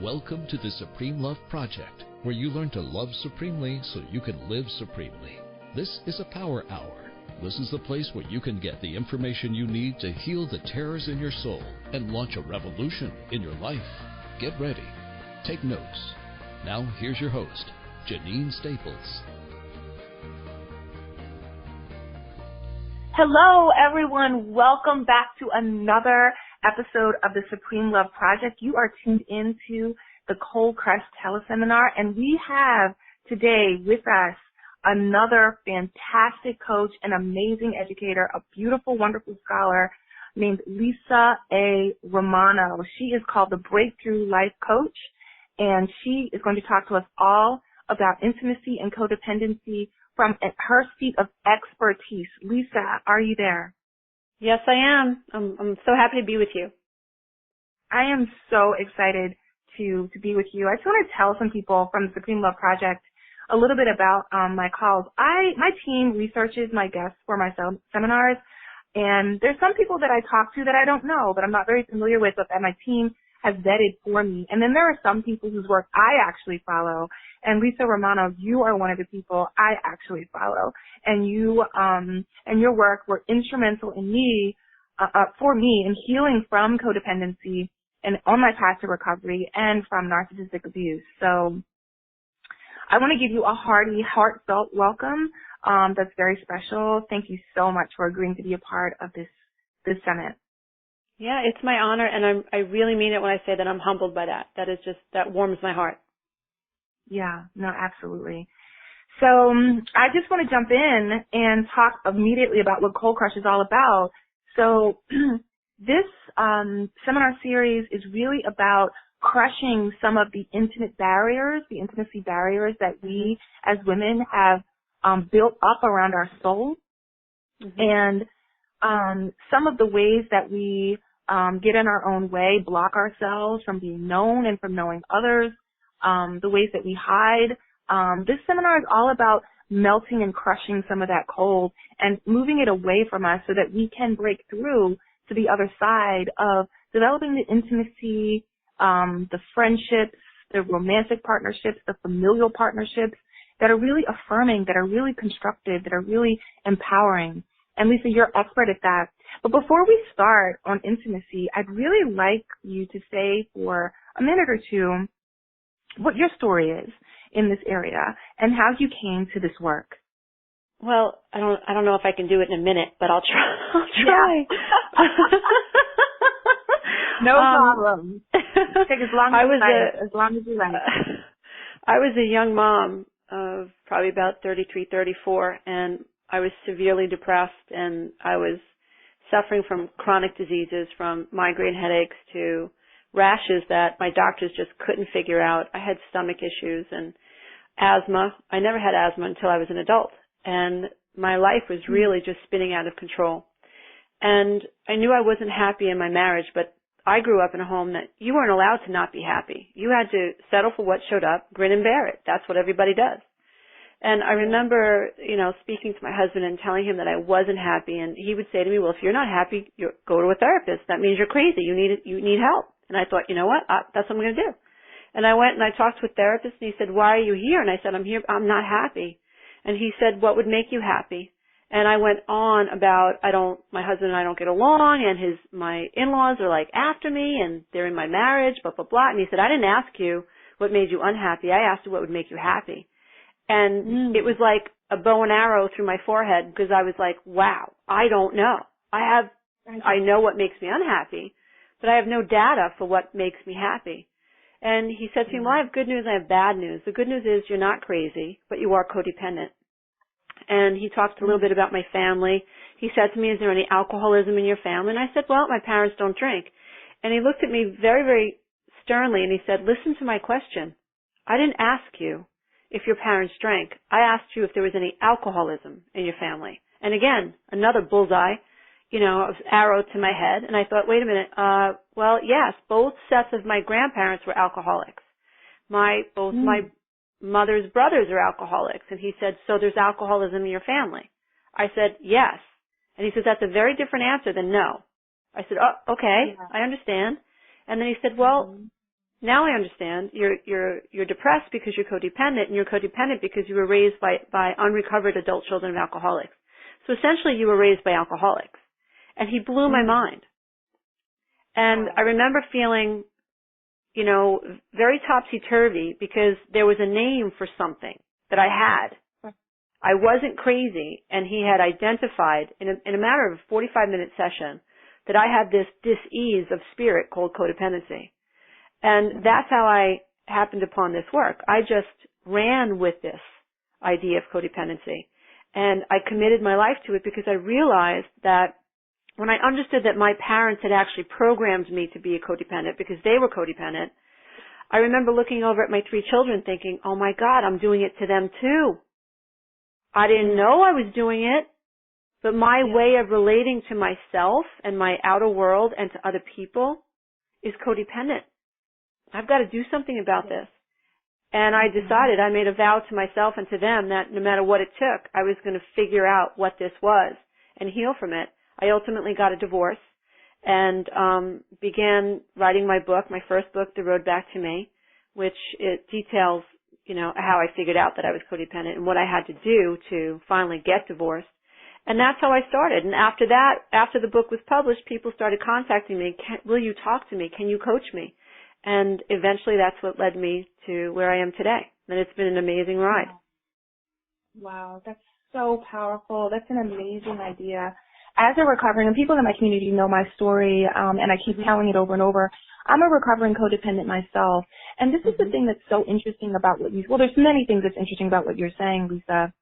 Welcome to the Supreme Love Project, where you learn to love supremely so you can live supremely. This is a Power Hour. This is the place where you can get the information you need to heal the terrors in your soul and launch a revolution in your life. Get ready. Take notes. Now, here's your host, Janine Staples. Hello, everyone. Welcome back to another episode of the Supreme Love Project. You are tuned into the Cold Crush teleseminar, and we have today with us another fantastic coach, an amazing educator, a beautiful, wonderful scholar named Lisa A. Romano. She is called the Breakthrough Life Coach, and she is going to talk to us all about intimacy and codependency from her seat of expertise. Lisa, are you there? Yes, I am. I'm so happy to be with you. I am so excited to be with you. I just want to tell some people from the Supreme Love Project a little bit about my calls. My team researches my guests for my seminars, and there's some people that I talk to that I don't know, that I'm not very familiar with, but that my team has vetted for me. And then there are some people whose work I actually follow. And Lisa Romano, you are one of the people I actually follow. And you and your work were instrumental in for me in healing from codependency and on my path to recovery and from narcissistic abuse. So I want to give you a hearty, heartfelt welcome. That's very special. Thank you so much for agreeing to be a part of this summit. Yeah, it's my honor, and I really mean it when I say that I'm humbled by that. That warms my heart. Yeah, no, absolutely. So I just want to jump in and talk immediately about what Cold Crush is all about. So this seminar series is really about crushing some of the intimacy barriers that we as women have built up around our soul, and some of the ways that we get in our own way, block ourselves from being known and from knowing others, the ways that we hide. This seminar is all about melting and crushing some of that cold and moving it away from us so that we can break through to the other side of developing the intimacy, the friendships, the romantic partnerships, the familial partnerships that are really affirming, that are really constructive, that are really empowering. And Lisa, you're expert at that. But before we start on intimacy, I'd really like you to say for a minute or two what your story is in this area and how you came to this work. Well, I don't know if I can do it in a minute, but I'll try. Yeah. No problem. Take as long as you like. I was a young mom of probably about 33, 34, and I was severely depressed, and I was suffering from chronic diseases, from migraine headaches to rashes that my doctors just couldn't figure out. I had stomach issues and asthma. I never had asthma until I was an adult, and my life was really just spinning out of control. And I knew I wasn't happy in my marriage, but I grew up in a home that you weren't allowed to not be happy. You had to settle for what showed up, grin and bear it. That's what everybody does. And I remember, speaking to my husband and telling him that I wasn't happy, and he would say to me, well, if you're not happy, go to a therapist. That means you're crazy. You need help. And I thought, you know what? That's what I'm going to do. And I went and I talked to a therapist, and he said, why are you here? And I said, I'm here. I'm not happy. And he said, what would make you happy? And I went on about my husband and I don't get along, and my in-laws are like after me, and they're in my marriage, blah, blah, blah. And he said, I didn't ask you what made you unhappy. I asked you what would make you happy. And it was like a bow and arrow through my forehead, because I was like, wow, I don't know. I know what makes me unhappy, but I have no data for what makes me happy. And he said to me, well, I have good news, I have bad news. The good news is you're not crazy, but you are codependent. And he talked a little bit about my family. He said to me, is there any alcoholism in your family? And I said, well, my parents don't drink. And he looked at me very, very sternly, and he said, listen to my question. I didn't ask you if your parents drank. I asked you if there was any alcoholism in your family. And again, another bullseye, arrow to my head. And I thought, wait a minute, well, yes, both sets of my grandparents were alcoholics. Both my mother's brothers are alcoholics. And he said, so there's alcoholism in your family? I said, yes. And he says, that's a very different answer than no. I said, oh, okay, I understand. And then he said, well, Now I understand. You're depressed because you're codependent, and you're codependent because you were raised by unrecovered adult children of alcoholics. So essentially you were raised by alcoholics. And he blew my mind. And I remember feeling, you know, very topsy-turvy because there was a name for something that I had. I wasn't crazy, and he had identified in a matter of a 45-minute session that I had this dis-ease of spirit called codependency. And that's how I happened upon this work. I just ran with this idea of codependency. And I committed my life to it because I realized that when I understood that my parents had actually programmed me to be a codependent because they were codependent, I remember looking over at my 3 children thinking, oh my God, I'm doing it to them too. I didn't know I was doing it, but my way of relating to myself and my outer world and to other people is codependent. I've got to do something about this. And I decided, I made a vow to myself and to them that no matter what it took, I was going to figure out what this was and heal from it. I ultimately got a divorce and began writing my book, my first book, The Road Back to Me, which it details, you know, how I figured out that I was codependent and what I had to do to finally get divorced. And that's how I started. And after that, after the book was published, people started contacting me, will you talk to me? Can you coach me? And eventually that's what led me to where I am today. And it's been an amazing ride. Wow, that's so powerful. That's an amazing idea. As a recovering, and people in my community know my story, and I keep telling it over and over, I'm a recovering codependent myself. And this is the thing that's so interesting about what well, there's many things that's interesting about what you're saying, Lisa.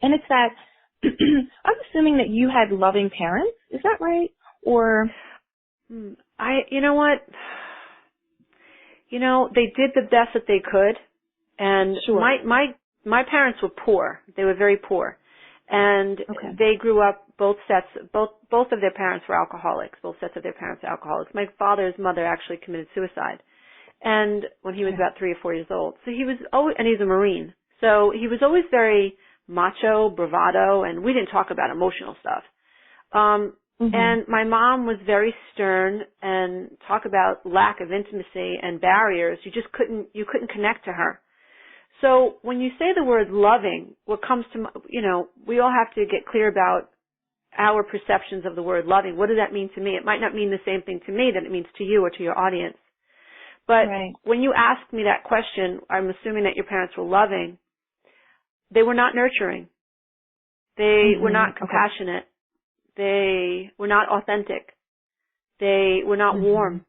And it's that I'm assuming that you had loving parents. Is that right? Or you know what? You know, they did the best that they could. And sure. my parents were poor. They were very poor. And they grew up, both of their parents were alcoholics. Both sets of their parents were alcoholics. My father's mother actually committed suicide. And when he was about 3 or 4 years old. So he was always, and he's a Marine. So he was always very macho, bravado, and we didn't talk about emotional stuff. And my mom was very stern and talk about lack of intimacy and barriers. You couldn't connect to her. So when you say the word loving, what comes to, you know, we all have to get clear about our perceptions of the word loving. What does that mean to me? It might not mean the same thing to me that it means to you or to your audience. But when you ask me that question, I'm assuming that your parents were loving. They were not nurturing. They were not compassionate. They were not authentic. They were not warm.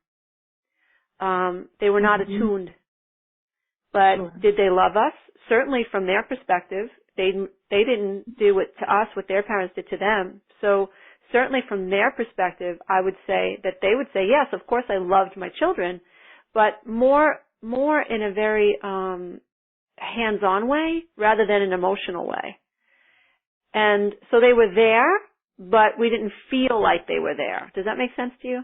They were not attuned. But did they love us? Certainly from their perspective, they didn't do to us what their parents did to them. So certainly from their perspective, I would say that they would say, yes, of course I loved my children, but more in a very hands-on way rather than an emotional way. And so they were there, but we didn't feel like they were there. Does that make sense to you?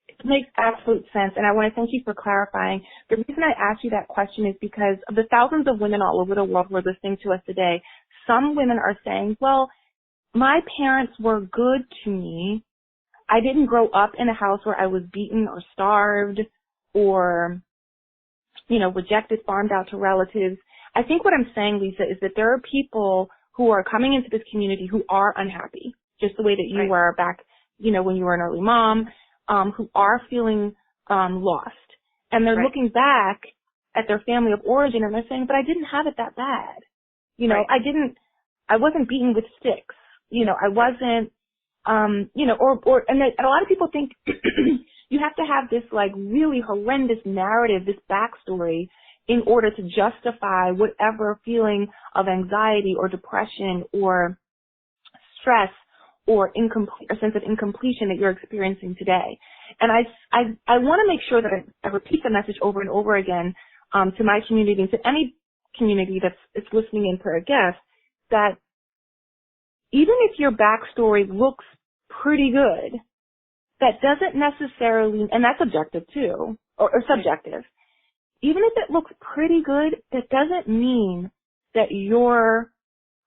It makes absolute sense, and I want to thank you for clarifying. The reason I asked you that question is because of the thousands of women all over the world who are listening to us today. Some women are saying, well, my parents were good to me. I didn't grow up in a house where I was beaten or starved or, you know, rejected, farmed out to relatives. I think what I'm saying, Lisa, is that there are people who are coming into this community who are unhappy, just the way that you were back, you know, when you were an early mom. Who are feeling lost. And they're looking back at their family of origin and they're saying, but I didn't have it that bad. You know, I wasn't beaten with sticks. You know, I wasn't, you know, and a lot of people think you have to have this like really horrendous narrative, this backstory in order to justify whatever feeling of anxiety or depression or stress or a sense of incompletion that you're experiencing today. And I want to make sure that I repeat the message over and over again to my community and to any community that's listening in for a guest, that even if your backstory looks pretty good, that doesn't necessarily, and that's objective too, or subjective, even if it looks pretty good, that doesn't mean that your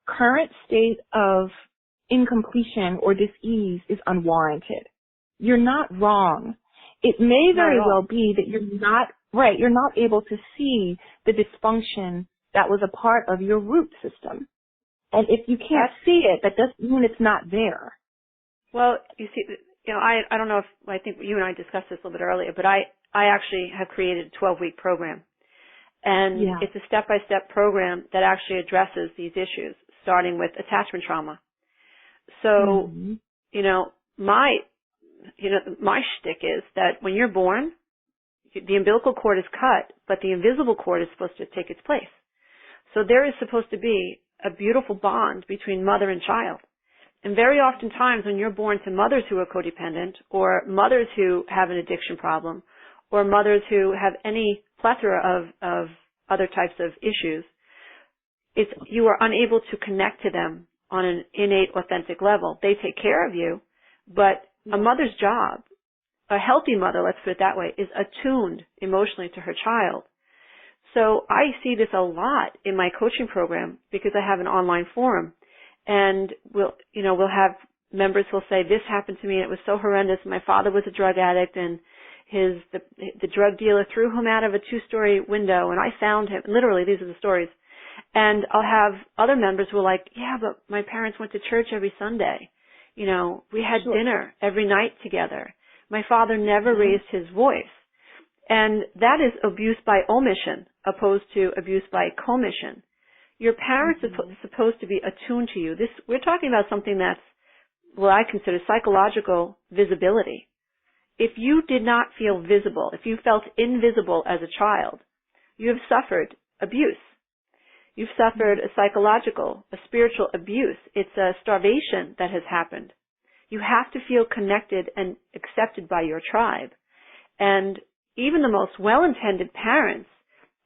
current state of incompletion or dis-ease is unwarranted. You're not wrong. It may very well be that you're not Right. You're not able to see the dysfunction that was a part of your root system. And if you can't see it, that doesn't mean it's not there. Well, you see, I don't know if, I think you and I discussed this a little bit earlier, but I actually have created a 12-week program. And it's a step-by-step program that actually addresses these issues, starting with attachment trauma. So, my shtick is that when you're born, the umbilical cord is cut, but the invisible cord is supposed to take its place. So there is supposed to be a beautiful bond between mother and child. And very often times when you're born to mothers who are codependent, or mothers who have an addiction problem, or mothers who have any plethora of other types of issues, you are unable to connect to them on an innate, authentic level. They take care of you, but a mother's job, a healthy mother, let's put it that way, is attuned emotionally to her child. So I see this a lot in my coaching program because I have an online forum, and we'll have members who'll say, this happened to me and it was so horrendous. My father was a drug addict, and the drug dealer threw him out of a 2-story window, and I found him. Literally, these are the stories. And I'll have other members who are like, yeah, but my parents went to church every Sunday. We had dinner every night together. My father never raised his voice. And that is abuse by omission opposed to abuse by commission. Your parents are supposed to be attuned to you. We're talking about something that's what I consider psychological visibility. If you did not feel visible, if you felt invisible as a child, you have suffered abuse. You've suffered a psychological, a spiritual abuse. It's a starvation that has happened. You have to feel connected and accepted by your tribe. And even the most well-intended parents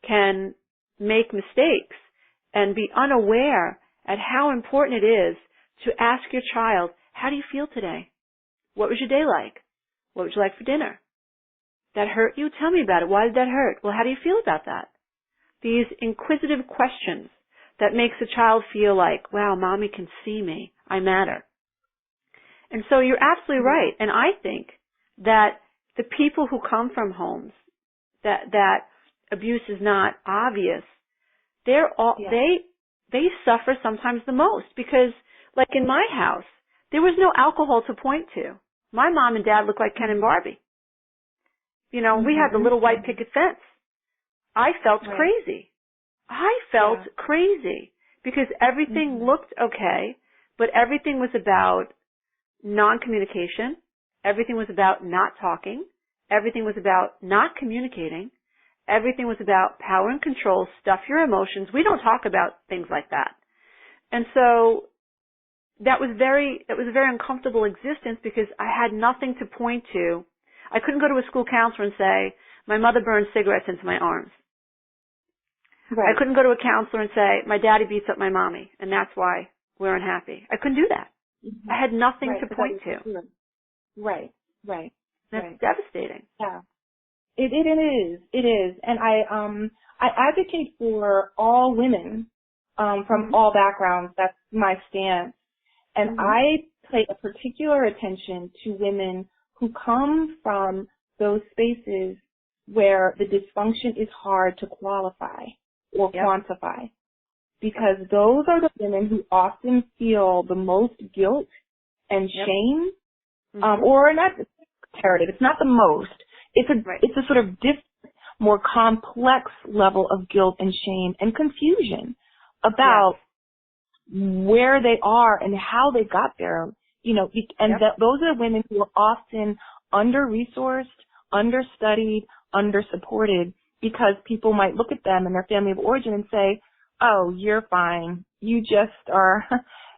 can make mistakes and be unaware at how important it is to ask your child, how do you feel today? What was your day like? What would you like for dinner? That hurt you? Tell me about it. Why did that hurt? Well, how do you feel about that? These inquisitive questions that makes a child feel like, wow, mommy can see me. I matter. And so you're absolutely right. And I think that the people who come from homes that abuse is not obvious, they suffer sometimes the most, because like in my house, there was no alcohol to point to. My mom and dad looked like Ken and Barbie. We had the little white picket fence. I felt crazy. I felt crazy because everything looked okay, but everything was about non-communication. Everything was about not talking. Everything was about not communicating. Everything was about power and control, stuff your emotions. We don't talk about things like that. And so that was a very uncomfortable existence because I had nothing to point to. I couldn't go to a school counselor and say, my mother burned cigarettes into my arms. Right. I couldn't go to a counselor and say, my daddy beats up my mommy, and that's why we're unhappy. I couldn't do that. I had nothing to point to. Right. That's devastating. Yeah. It is. And I advocate for all women, from all backgrounds. That's my stance. And I pay a particular attention to women who come from those spaces where the dysfunction is hard to qualify or quantify. Because those are the women who often feel the most guilt and shame, or not comparative. It's not the most. It's a sort of different, more complex level of guilt and shame and confusion about where they are and how they got there. Those are women who are often under-resourced, understudied, under-supported, because people might look at them and their family of origin and say, oh, you're fine. You just are,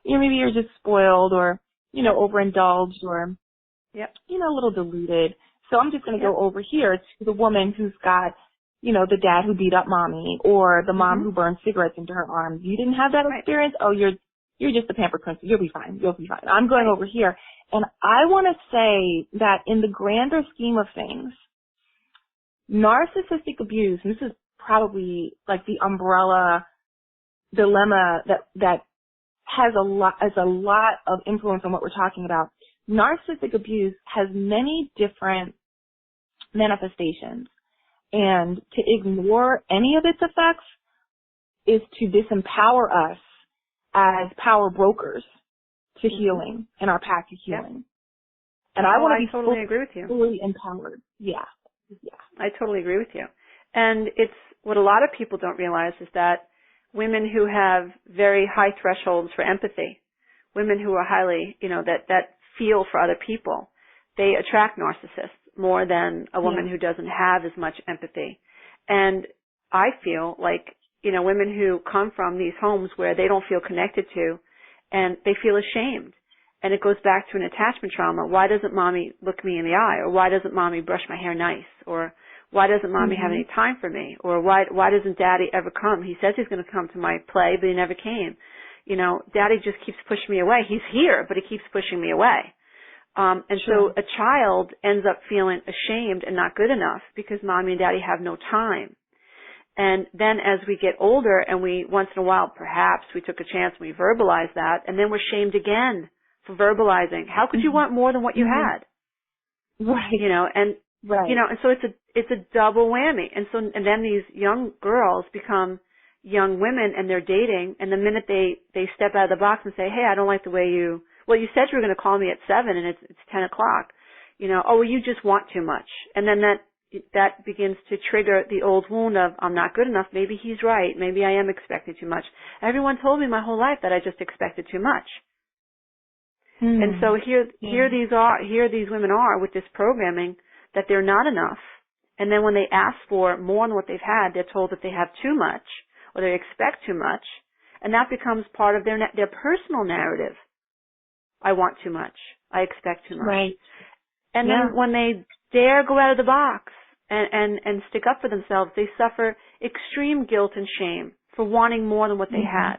maybe you're just spoiled or, overindulged or, a little deluded. So I'm just going to go over here to the woman who's got, the dad who beat up mommy or the mom who burned cigarettes into her arms. You didn't have that experience? Oh, you're just a pampered princess. You'll be fine. I'm going over here. And I want to say that in the grander scheme of things, narcissistic abuse, and this is probably like the umbrella dilemma that has a lot of influence on what we're talking about. Narcissistic abuse has many different manifestations. And to ignore any of its effects is to disempower us as power brokers to healing and our path to healing. And I want to be totally agree with you. fully empowered. Yeah. I totally agree with you. And it's what a lot of people don't realize is that women who have very high thresholds for empathy, women who are highly, that feel for other people, they attract narcissists more than a woman who doesn't have as much empathy. And I feel like, women who come from these homes where they don't feel connected to and they feel ashamed. And it goes back to an attachment trauma. Why doesn't mommy look me in the eye? Or why doesn't mommy brush my hair nice? Or why doesn't mommy have any time for me? Or why doesn't daddy ever come? He says he's going to come to my play, but he never came. Daddy just keeps pushing me away. He's here, but he keeps pushing me away. So a child ends up feeling ashamed and not good enough because mommy and daddy have no time. And then as we get older and we, once in a while, perhaps we took a chance and we verbalized that, and then we're shamed again for verbalizing. How could you want more than what you had? Right. And so it's a double whammy. And then these young girls become young women and they're dating, and the minute they step out of the box and say, hey, I don't like the way you said you were going to call me at 7 and it's 10 o'clock. You just want too much. And then that begins to trigger the old wound of, I'm not good enough. Maybe he's right. Maybe I am expecting too much. Everyone told me my whole life that I just expected too much. And so here these women are with this programming that they're not enough. And then when they ask for more than what they've had, they're told that they have too much or they expect too much. And that becomes part of their personal narrative. I want too much. I expect too much. Right. And then when they dare go out of the box and stick up for themselves, they suffer extreme guilt and shame for wanting more than what they had.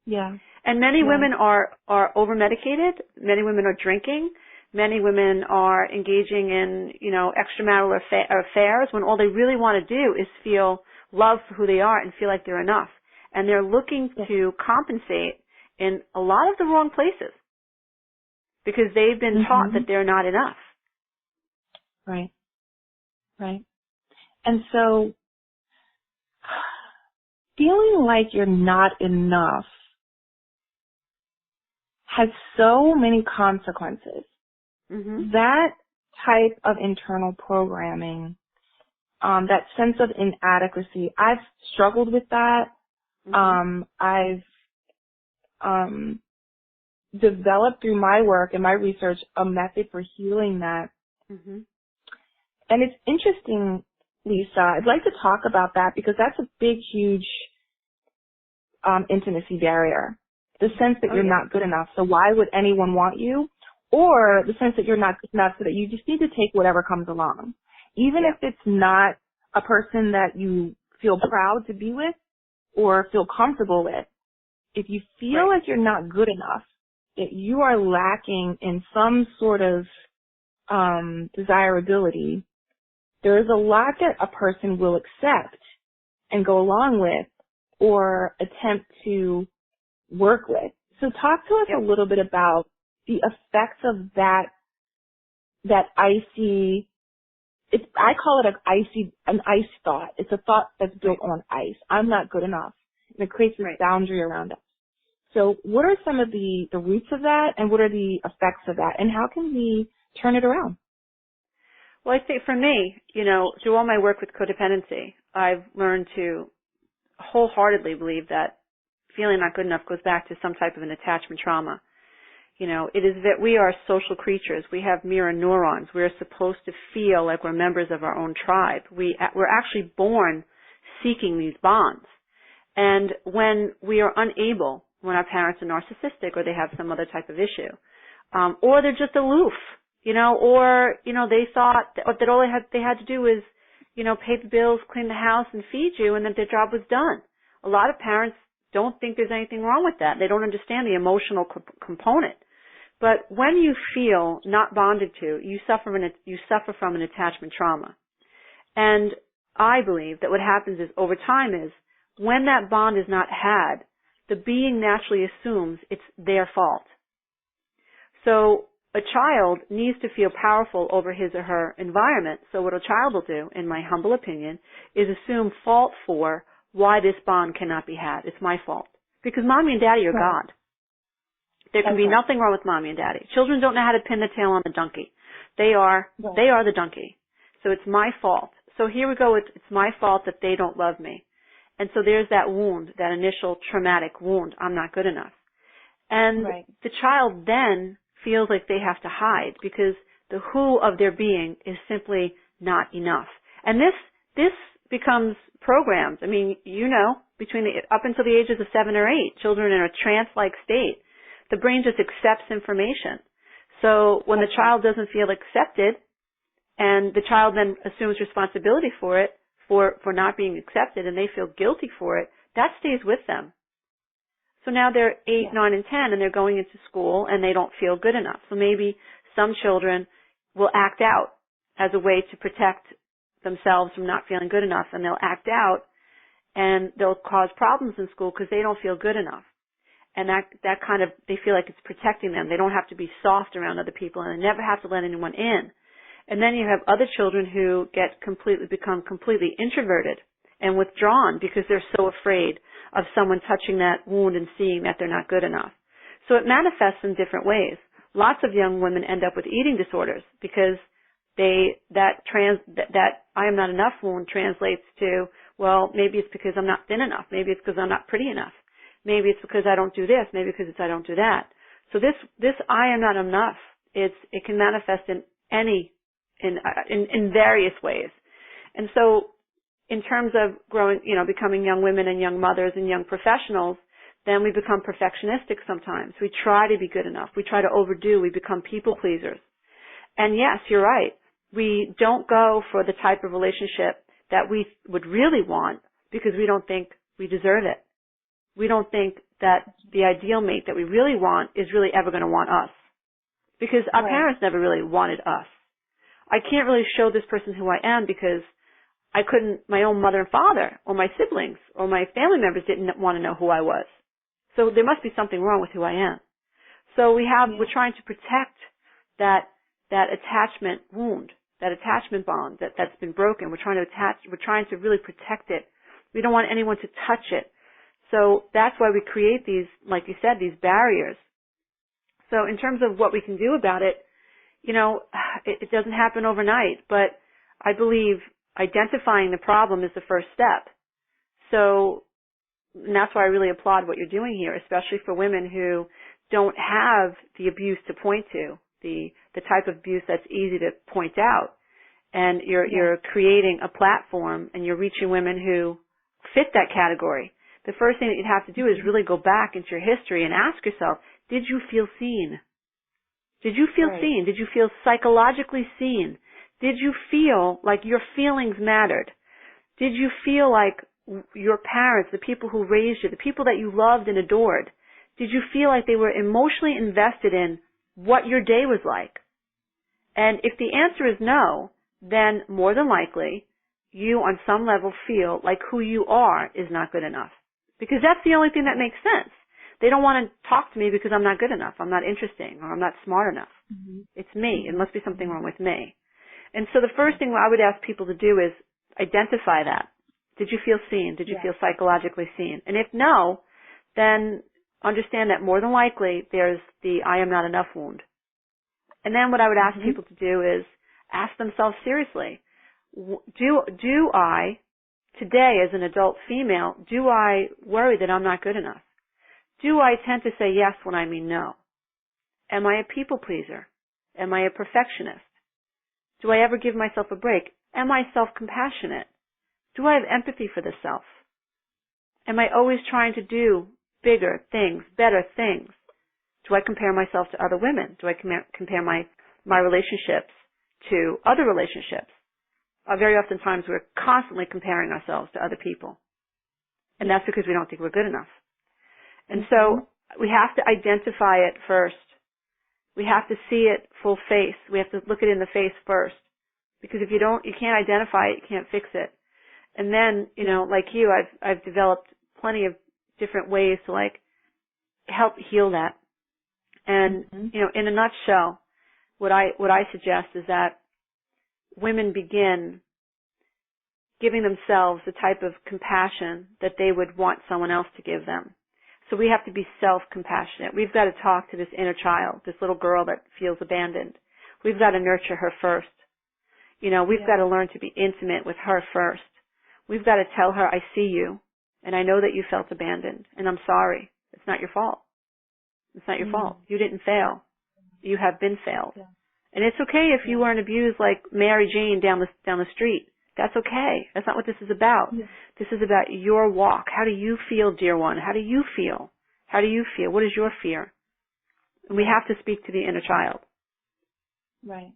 Yeah. And many women are over-medicated. Many women are drinking. Many women are engaging in, extramarital affairs when all they really want to do is feel love for who they are and feel like they're enough. And they're looking to compensate in a lot of the wrong places because they've been taught that they're not enough. Right. Right. And so feeling like you're not enough has so many consequences. That type of internal programming, that sense of inadequacy, I've struggled with that. I've developed through my work and my research a method for healing that. And it's interesting, Lisa, I'd like to talk about that because that's a big, huge intimacy barrier. The sense that you're not good enough. So why would anyone want you? Or the sense that you're not good enough so that you just need to take whatever comes along. Even if it's not a person that you feel proud to be with or feel comfortable with, if you feel like you're not good enough, that you are lacking in some sort of desirability, there is a lot that a person will accept and go along with or attempt to work with. So talk to us a little bit about the effects of that icy, I call it an ice thought. It's a thought that's built on ice. I'm not good enough. And it creates this boundary around us. So what are some of the roots of that and what are the effects of that and how can we turn it around? Well, I think for me, through all my work with codependency, I've learned to wholeheartedly believe that feeling not good enough goes back to some type of an attachment trauma. It is that we are social creatures. We have mirror neurons. We're supposed to feel like we're members of our own tribe. We're actually born seeking these bonds. And when we are unable, when our parents are narcissistic or they have some other type of issue, or they're just aloof, they thought that all they had to do was, pay the bills, clean the house, and feed you, and that their job was done. A lot of parents don't think there's anything wrong with that. They don't understand the emotional component. But when you feel not bonded to, you suffer from an attachment trauma. And I believe that what happens is over time is when that bond is not had, the being naturally assumes it's their fault. So a child needs to feel powerful over his or her environment. So what a child will do, in my humble opinion, is assume fault for why this bond cannot be had. It's my fault. Because mommy and daddy are God. There can be nothing wrong with mommy and daddy. Children don't know how to pin the tail on the donkey. They are the donkey. So it's my fault. So here we go with it's my fault that they don't love me. And so there's that wound, that initial traumatic wound. I'm not good enough. And the child then feels like they have to hide because the who of their being is simply not enough. And this becomes programmed. I mean, you know, up until the ages of 7 or 8, children in a trance-like state, the brain just accepts information. So when the child doesn't feel accepted, and the child then assumes responsibility for it, for not being accepted, and they feel guilty for it, that stays with them. So now they're 8, 9, and 10, and they're going into school, and they don't feel good enough. So maybe some children will act out as a way to protect themselves from not feeling good enough, and they'll act out, and they'll cause problems in school because they don't feel good enough. And that kind of, they feel like it's protecting them. They don't have to be soft around other people, and they never have to let anyone in. And then you have other children who become completely introverted and withdrawn because they're so afraid of someone touching that wound and seeing that they're not good enough. So it manifests in different ways. Lots of young women end up with eating disorders because that I am not enough wound translates to, well, maybe it's because I'm not thin enough. Maybe it's because I'm not pretty enough. Maybe it's because I don't do this. Maybe because I don't do that. So this I am not enough. It can manifest in various ways. And so in terms of growing, becoming young women and young mothers and young professionals, then we become perfectionistic sometimes. We try to be good enough. We try to overdo. We become people pleasers. And yes, you're right. We don't go for the type of relationship that we would really want because we don't think we deserve it. We don't think that the ideal mate that we really want is really ever going to want us because our parents never really wanted us. I can't really show this person who I am because my own mother and father or my siblings or my family members didn't want to know who I was. So there must be something wrong with who I am. So we're trying to protect that attachment wound, that attachment bond that's been broken. We're trying to really protect it. We don't want anyone to touch it. So that's why we create these, like you said, these barriers. So in terms of what we can do about it, it doesn't happen overnight, but I believe identifying the problem is the first step. So, and that's why I really applaud what you're doing here, especially for women who don't have the abuse to point to, the type of abuse that's easy to point out. And you're creating a platform and you're reaching women who fit that category. The first thing that you'd have to do is really go back into your history and ask yourself, did you feel seen? Did you feel seen? Did you feel psychologically seen? Did you feel like your feelings mattered? Did you feel like your parents, the people who raised you, the people that you loved and adored, did you feel like they were emotionally invested in what your day was like? And if the answer is no, then more than likely you on some level feel like who you are is not good enough. Because that's the only thing that makes sense. They don't want to talk to me because I'm not good enough, I'm not interesting, or I'm not smart enough. It's me. It must be something wrong with me. And so the first thing I would ask people to do is identify that. Did you feel seen? Did you feel psychologically seen? And if no, then understand that more than likely there's the I am not enough wound. And then what I would ask people to do is ask themselves seriously, do I, today as an adult female, do I worry that I'm not good enough? Do I tend to say yes when I mean no? Am I a people pleaser? Am I a perfectionist? Do I ever give myself a break? Am I self-compassionate? Do I have empathy for the self? Am I always trying to do bigger things, better things? Do I compare myself to other women? Do I compare my relationships to other relationships? Very oftentimes we're constantly comparing ourselves to other people. And that's because we don't think we're good enough. And so we have to identify it first. We have to see it full face. We have to look it in the face first. Because if you can't identify it, you can't fix it. And then, like you, I've developed plenty of different ways to help heal that. And, in a nutshell, what I suggest is that women begin giving themselves the type of compassion that they would want someone else to give them. So we have to be self-compassionate. We've got to talk to this inner child, this little girl that feels abandoned. We've got to nurture her first. You know, we've got to learn to be intimate with her first. We've got to tell her, I see you, and I know that you felt abandoned, and I'm sorry. It's not your fault. It's not your fault. You didn't fail. You have been failed. Yeah. And it's okay if you weren't abused like Mary Jane down the street. That's okay. That's not what this is about. Yeah. This is about your walk. How do you feel, dear one? How do you feel? How do you feel? What is your fear? And we have to speak to the inner child. Right,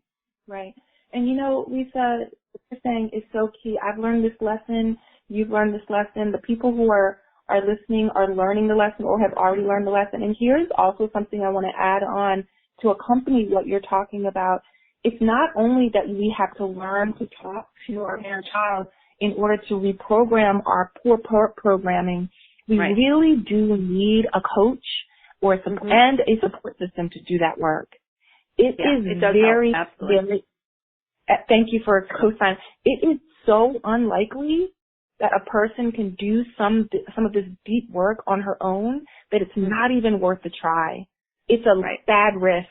right. And you know, Lisa, what you're saying is so key. I've learned this lesson. You've learned this lesson. The people who are listening are learning the lesson or have already learned the lesson. And here's also something I want to add on to accompany what you're talking about. It's not only that we have to learn to talk to our inner child in order to reprogram our poor programming. We really do need a coach or and a support system to do that work. It very, thank you for co-sign. It is so unlikely that a person can do some of this deep work on her own that it's not even worth the try. It's a bad risk.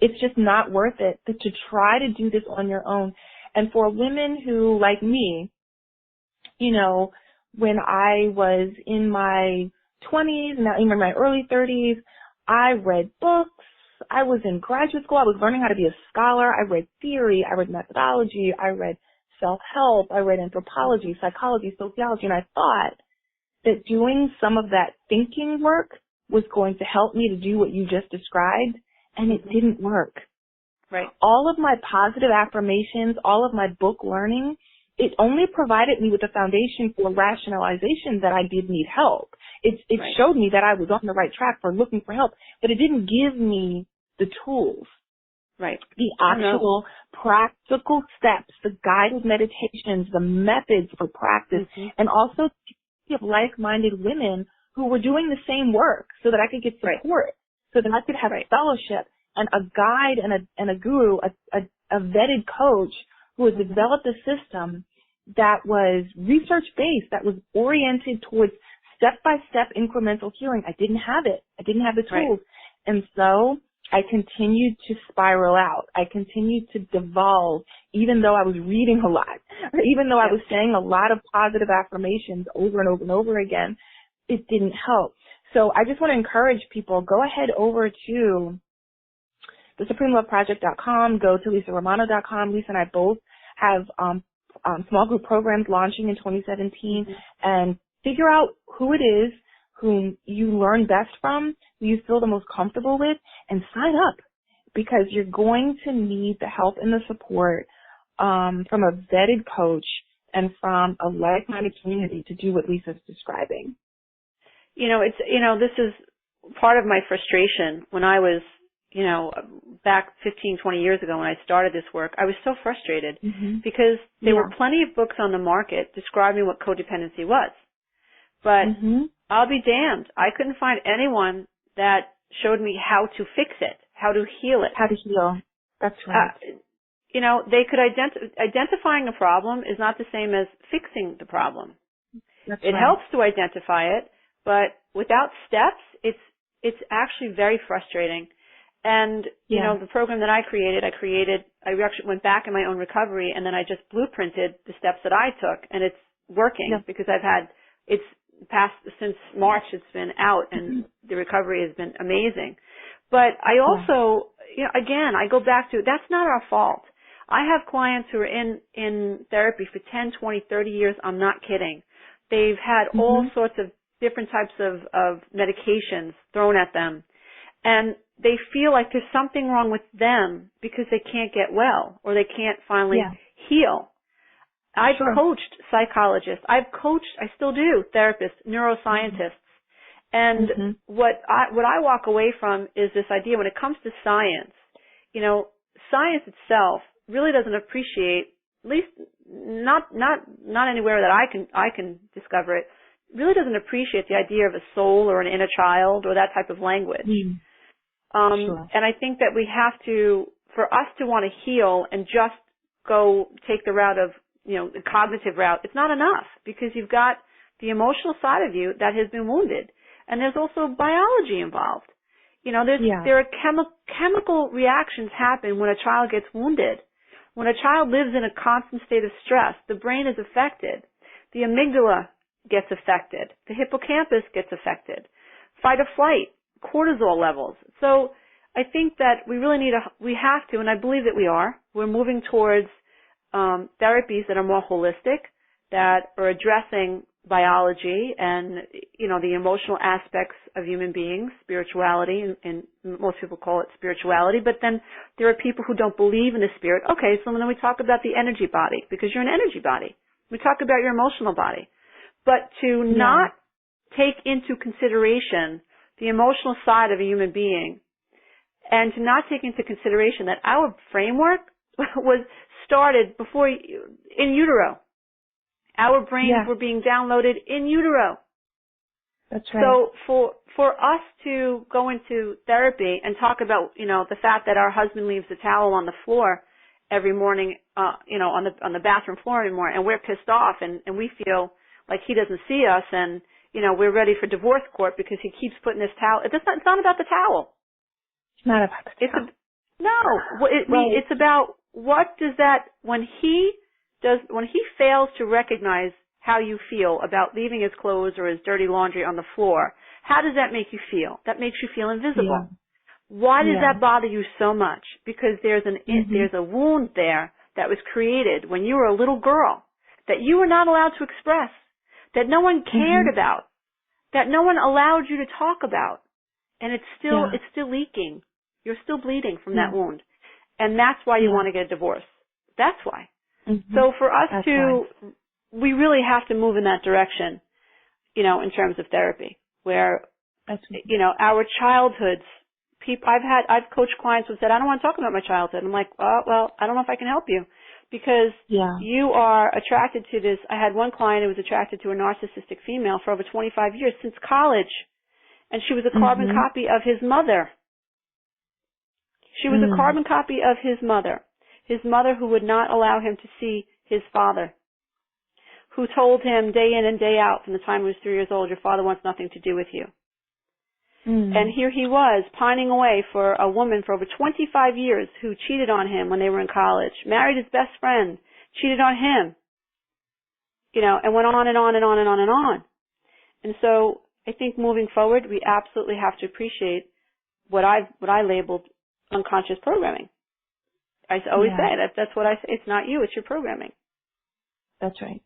It's just not worth it to try to do this on your own. And for women who, like me, you know, when I was in my 20s, now even my early 30s, I read books. I was in graduate school. I was learning how to be a scholar. I read theory. I read methodology. I read self-help. I read anthropology, psychology, sociology. And I thought that doing some of that thinking work was going to help me to do what you just described. And it didn't work. Right. All of my positive affirmations, all of my book learning, it only provided me with a foundation for rationalization that I did need help. It showed me that I was on the right track for looking for help, but it didn't give me the tools. Right. The actual practical steps, the guided meditations, the methods for practice, and also of like-minded women who were doing the same work so that I could get support. So that I could have fellowship and a guide and a guru, a vetted coach who had developed a system that was research-based, that was oriented towards step-by-step incremental healing. I didn't have it. I didn't have the tools. And so I continued to spiral out. I continued to devolve, even though I was reading a lot, even though I was saying a lot of positive affirmations over and over and over again. It didn't help. So I just want to encourage people, go ahead over to thesupremeloveproject.com, go to lisaromano.com. Lisa and I both have small group programs launching in 2017, and figure out who it is whom you learn best from, who you feel the most comfortable with, and sign up, because you're going to need the help and the support from a vetted coach and from a like-minded community to do what Lisa's describing. You know, this is part of my frustration when I was, back 15, 20 years ago when I started this work. I was so frustrated because there were plenty of books on the market describing what codependency was. But I'll be damned, I couldn't find anyone that showed me how to fix it, how to heal it. How to heal. That's right. They could identifying a problem is not the same as fixing the problem. It helps to identify it. But without steps, it's actually very frustrating. And, the program that I actually went back in my own recovery, and then I just blueprinted the steps that I took, and it's working because it's past, since March it's been out, and the recovery has been amazing. But I also, again, I go back to, that's not our fault. I have clients who are in therapy for 10, 20, 30 years. I'm not kidding. They've had all sorts of different types of medications thrown at them, and they feel like there's something wrong with them because they can't get well or they can't finally heal. I've coached psychologists. I still do, therapists, neuroscientists. And what I walk away from is this idea when it comes to science, science itself really doesn't appreciate, at least not anywhere that I can discover it, really doesn't appreciate the idea of a soul or an inner child or that type of language. And I think that we have to, for us to want to heal and just go take the route of, the cognitive route, it's not enough, because you've got the emotional side of you that has been wounded. And there's also biology involved. There are chemical reactions happen when a child gets wounded. When a child lives in a constant state of stress, the brain is affected. The amygdala gets affected. The hippocampus gets affected. Fight or flight, cortisol levels. So I think that we have to, and I believe that we're moving towards therapies that are more holistic, that are addressing biology and, the emotional aspects of human beings, spirituality, and most people call it spirituality, but then there are people who don't believe in the spirit. Okay, so then we talk about the energy body, because you're an energy body. We talk about your emotional body. But to not take into consideration the emotional side of a human being, and to not take into consideration that our framework was started before, in utero. Our brains were being downloaded in utero. That's right. So for us to go into therapy and talk about, the fact that our husband leaves the towel on the floor every morning, on the bathroom floor every morning, and we're pissed off and we feel like he doesn't see us, and, we're ready for divorce court because he keeps putting this towel. It's not about the towel. It's not about the towel. It's about what does that, when he fails to recognize how you feel about leaving his clothes or his dirty laundry on the floor, how does that make you feel? That makes you feel invisible. Yeah. Why does that bother you so much? Because there's a wound there that was created when you were a little girl that you were not allowed to express, that no one cared about, that no one allowed you to talk about, and it's still leaking. You're still bleeding from that wound, and that's why you want to get a divorce. That's why. So for us we really have to move in that direction, in terms of therapy, where, our childhoods, I've coached clients who said, I don't want to talk about my childhood. I'm like, well, I don't know if I can help you, because you are attracted to this. I had one client who was attracted to a narcissistic female for over 25 years, since college, and she was a carbon copy of his mother. She was a carbon copy of his mother who would not allow him to see his father, who told him day in and day out from the time he was 3 years old, your father wants nothing to do with you. And here he was, pining away for a woman for over 25 years who cheated on him when they were in college, married his best friend, cheated on him, and went on and on and on and on and on. And so I think moving forward, we absolutely have to appreciate what I labeled unconscious programming. I always say that's what I say. It's not you, it's your programming. That's right.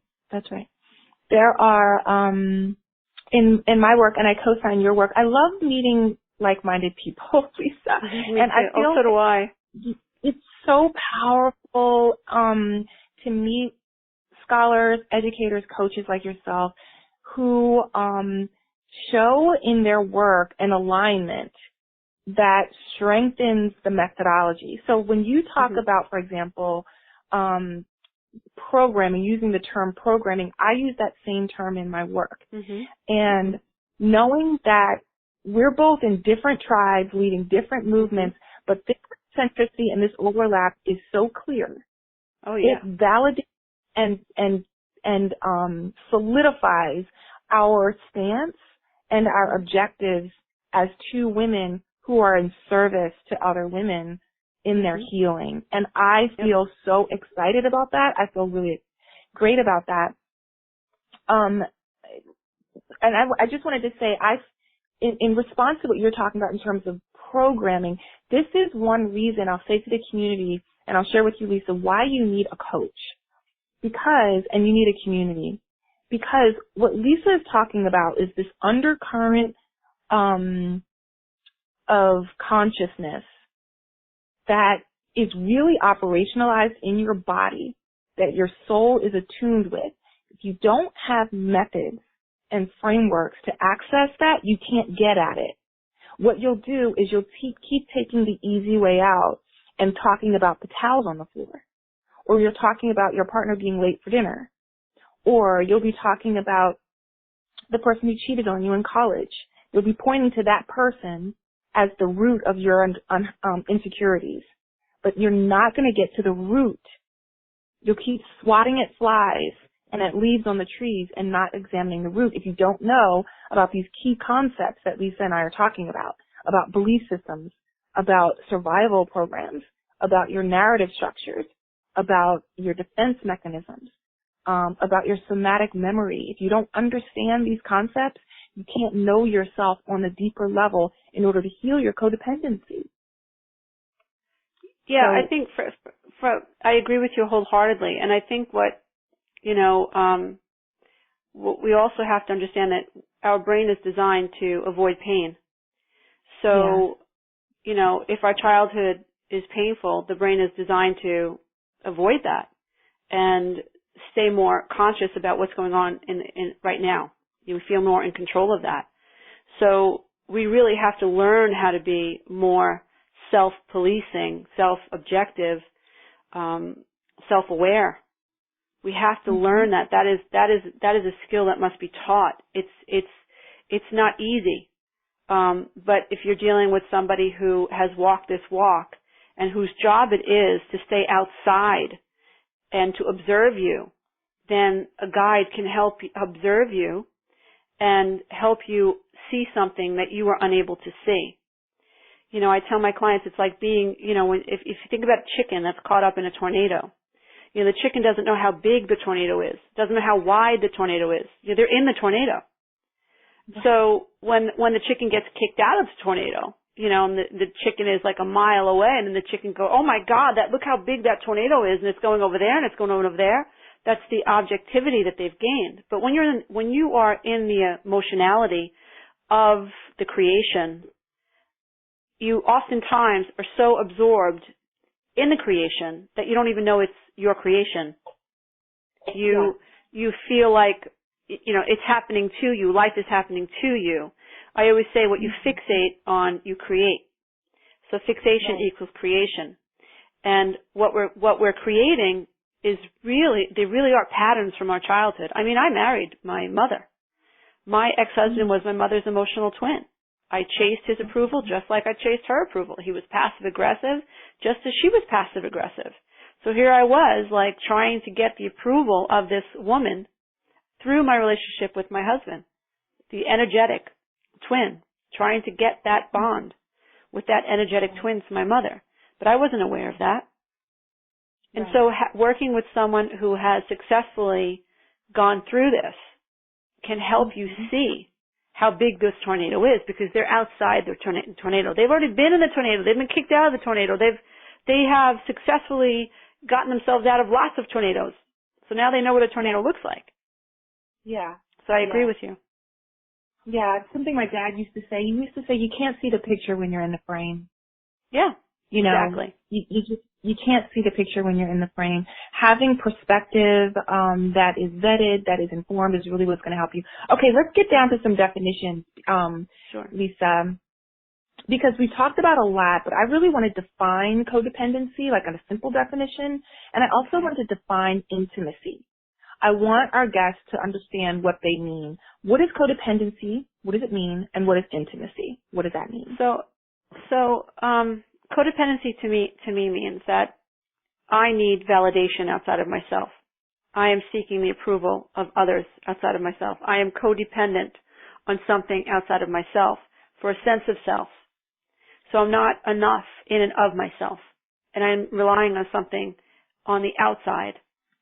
There are, in my work, and I co-sign your work, I love meeting like-minded people, Lisa. And I feel so do I. It's so powerful, to meet scholars, educators, coaches like yourself who, show in their work an alignment that strengthens the methodology. So when you talk about, for example, programming, using the term programming, I use that same term in my work. And knowing that we're both in different tribes leading different movements, but this centricity and this overlap is so clear. Oh yeah. It validates and solidifies our stance and our objectives as two women who are in service to other women in their healing. And I feel so excited about that. I feel really great about that. And I just wanted to say, in response to what you're talking about in terms of programming, this is one reason I'll say to the community, and I'll share with you, Lisa, why you need a coach. And you need a community. Because what Lisa is talking about is this undercurrent, of consciousness that is really operationalized in your body, that your soul is attuned with. If you don't have methods and frameworks to access that, you can't get at it. What you'll do is you'll keep taking the easy way out and talking about the towels on the floor. Or you're talking about your partner being late for dinner. Or you'll be talking about the person who cheated on you in college. You'll be pointing to that person as the root of your insecurities. but you're not going to get to the root. You'll keep swatting at flies and at leaves on the trees and not examining the root if you don't know about these key concepts that Lisa and I are talking about belief systems, about survival programs, about your narrative structures, about your defense mechanisms, about your somatic memory. If you don't understand these concepts, you can't know yourself on a deeper level in order to heal your codependency. Yeah, I think I agree with you wholeheartedly, and I think what we also have to understand that our brain is designed to avoid pain. So, if our childhood is painful, the brain is designed to avoid that and stay more conscious about what's going on in right now. You feel more in control of that. So we really have to learn how to be more self-policing, self-objective, self-aware. We have to learn that. That is a skill that must be taught. It's not easy. But if you're dealing with somebody who has walked this walk and whose job it is to stay outside and to observe you, then a guide can help observe you and help you see something that you were unable to see. I tell my clients it's like being, if you think about a chicken that's caught up in a tornado, the chicken doesn't know how big the tornado is, doesn't know how wide the tornado is. They're in the tornado. So when the chicken gets kicked out of the tornado, and the chicken is like a mile away, and then the chicken go, oh my God, look how big that tornado is, and it's going over there, and it's going over there. That's the objectivity that they've gained. But when you are in the emotionality of the creation, you oftentimes are so absorbed in the creation that you don't even know it's your creation. You feel like, it's happening to you. Life is happening to you. I always say what you fixate on, you create. So fixation equals creation. And what we're creating is they really are patterns from our childhood. I mean, I married my mother. My ex-husband was my mother's emotional twin. I chased his approval just like I chased her approval. He was passive-aggressive just as she was passive-aggressive. So here I was, like, trying to get the approval of this woman through my relationship with my husband, the energetic twin, trying to get that bond with that energetic twin to my mother. But I wasn't aware of that. And so working with someone who has successfully gone through this can help you see how big this tornado is, because they're outside the tornado. They've already been in the tornado. They've been kicked out of the tornado. They have successfully gotten themselves out of lots of tornadoes. So now they know what a tornado looks like. Yeah. So I agree with you. Yeah, it's something my dad used to say. He used to say you can't see the picture when you're in the frame. Yeah. Exactly. You can't see the picture when you're in the frame. Having perspective that is vetted, that is informed, is really what's going to help you. Okay, let's get down to some definitions, Sure. Lisa, because we talked about a lot, but I really want to define codependency, like a simple definition, and I also want to define intimacy. I want our guests to understand what they mean. What is codependency? What does it mean? And what is intimacy? What does that mean? So codependency to me means that I need validation outside of myself. I am seeking the approval of others outside of myself. I am codependent on something outside of myself for a sense of self. So I'm not enough in and of myself, and I'm relying on something on the outside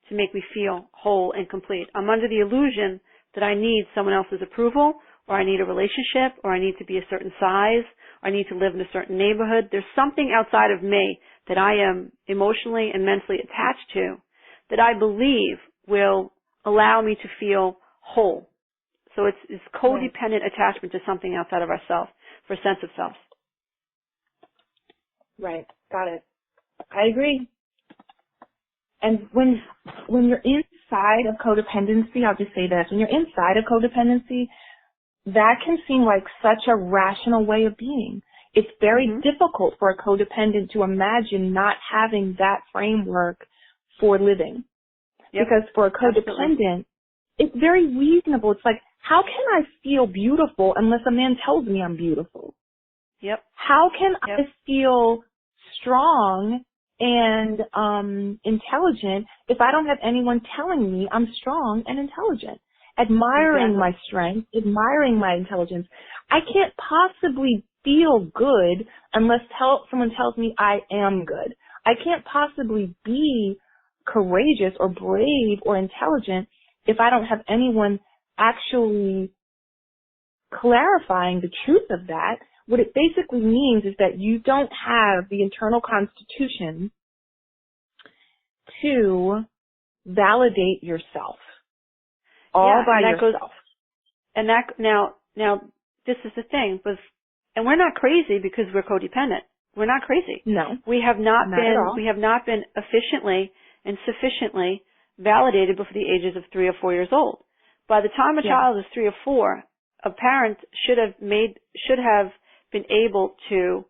to make me feel whole and complete. I'm under the illusion that I need someone else's approval, or I need a relationship, or I need to be a certain size, or I need to live in a certain neighborhood. There's something outside of me that I am emotionally and mentally attached to that I believe will allow me to feel whole. So it's codependent attachment to something outside of ourselves for a sense of self. Right. Got it. I agree. And when you're inside of codependency, I'll just say this, when you're inside of codependency, that can seem like such a rational way of being. It's very difficult for a codependent to imagine not having that framework for living. Yep. Because for a codependent, it's very reasonable. It's like, how can I feel beautiful unless a man tells me I'm beautiful? Yep. How can I feel strong and intelligent if I don't have anyone telling me I'm strong and intelligent, admiring my strength, admiring my intelligence. I can't possibly feel good unless someone tells me I am good. I can't possibly be courageous or brave or intelligent if I don't have anyone actually clarifying the truth of that. What it basically means is that you don't have the internal constitution to validate yourself all by yourself. Now, this is the thing, and we're not crazy because we're codependent. We're not crazy. No. We have not been efficiently and sufficiently validated before the ages of 3 or 4 years old. By the time a child is 3 or 4, a parent should have been able to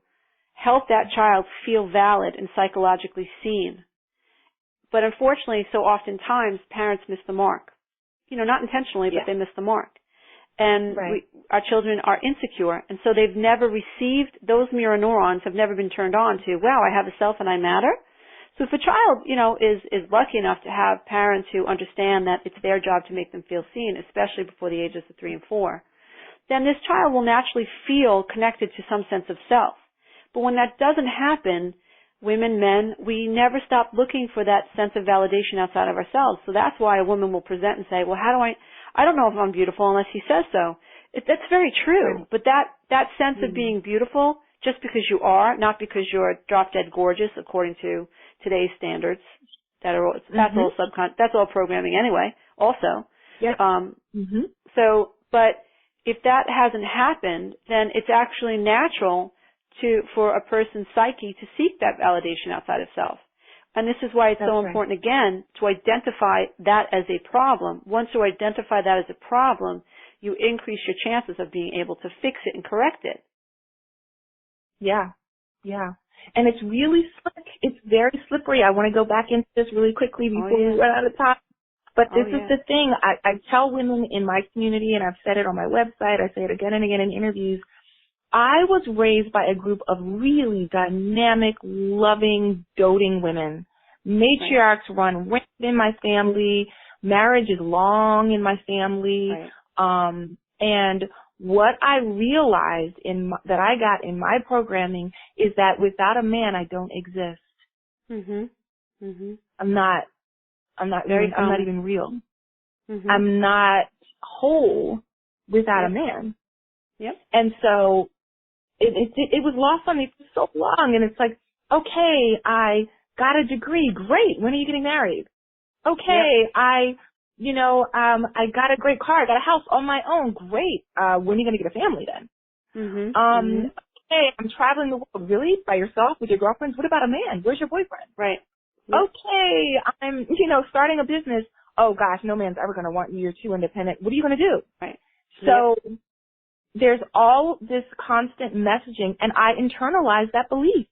help that child feel valid and psychologically seen. But unfortunately, so oftentimes, parents miss the mark. Not intentionally, but they miss the mark. And our children are insecure, and so they've never received, those mirror neurons have never been turned on to, wow, I have a self and I matter. So if a child, is lucky enough to have parents who understand that it's their job to make them feel seen, especially before the ages of 3 and 4, then this child will naturally feel connected to some sense of self. But when that doesn't happen, women, men, we never stop looking for that sense of validation outside of ourselves. So that's why a woman will present and say, well, I don't know if I'm beautiful unless he says so. That's very true. But that sense of being beautiful, just because you are, not because you're drop dead gorgeous according to today's standards, that's all programming anyway, also. Yes. But if that hasn't happened, then it's actually natural for a person's psyche to seek that validation outside of self. And this is why it's so important, again, to identify that as a problem. Once you identify that as a problem, you increase your chances of being able to fix it and correct it. Yeah. And it's really slick. It's very slippery. I want to go back into this really quickly before we run out of time. But this is the thing. I tell women in my community, and I've said it on my website, I say it again and again in interviews, I was raised by a group of really dynamic, loving, doting women. Matriarchs run rampant in my family. Marriage is long in my family. And what I realized that I got in my programming is that without a man, I don't exist. I'm not even real. I'm not whole without a man. And so it was lost on me for so long. And it's like, okay, I got a degree. Great. When are you getting married? Okay. I got a great car. I got a house on my own. Great. When are you going to get a family then? Okay. I'm traveling the world. Really? By yourself? With your girlfriends? What about a man? Where's your boyfriend? Okay. I'm, starting a business. Oh gosh, no man's ever going to want you. You're too independent. What are you going to do? So there's all this constant messaging, and I internalized that belief.